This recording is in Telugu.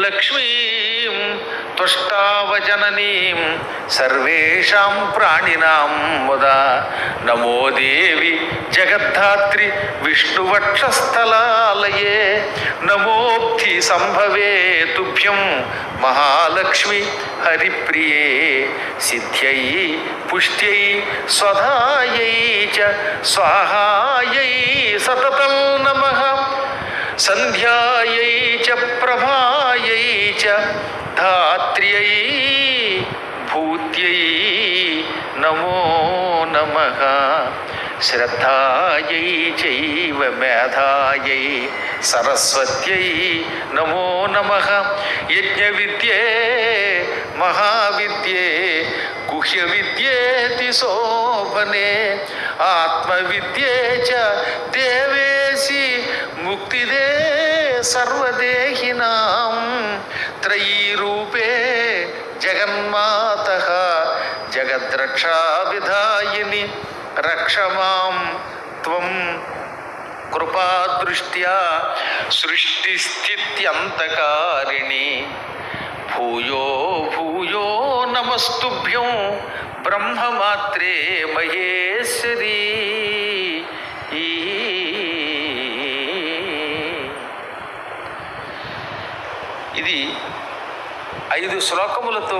లక్ష్మీం తుష్టావజననీం సర్వేషాం ప్రాణినాం ముదా. నమో దేవి జగద్ధాత్రి విష్ణువక్షస్థలాలయే. నమోబ్ధి సంభవే తుభ్యం మహాలక్ష్మి హరిప్రియే. సిద్ధ్యై పుష్ట్యై స్వధాయై చ స్వాహాయై సతతం నమః. సంధ్యాయై చ ప్రభాయై చ ధాత్ర్యై భూత్యై నమో నమః. శ్రద్ధాయై చైవ మేధాయై సరస్వత్యై నమో నమః. యజ్ఞవిద్యే మహావిద్యే గుహ్య విద్యేతి శోభనే. ఆత్మవిద్యే చ దేవేసి ముక్తిదే సర్వదేహినాం. త్రయీరూపే జగన్మాతః జగద్రక్షా విధాయిని. రక్ష మాం త్వం కృపాదృష్ట్యా సృష్టిస్థిత్యంతకారిణి. భూయో భూయో నమస్తుభ్యం బ్రహ్మమాత్రే మహేశ్వరీ. ఇది 5 శ్లోకములతో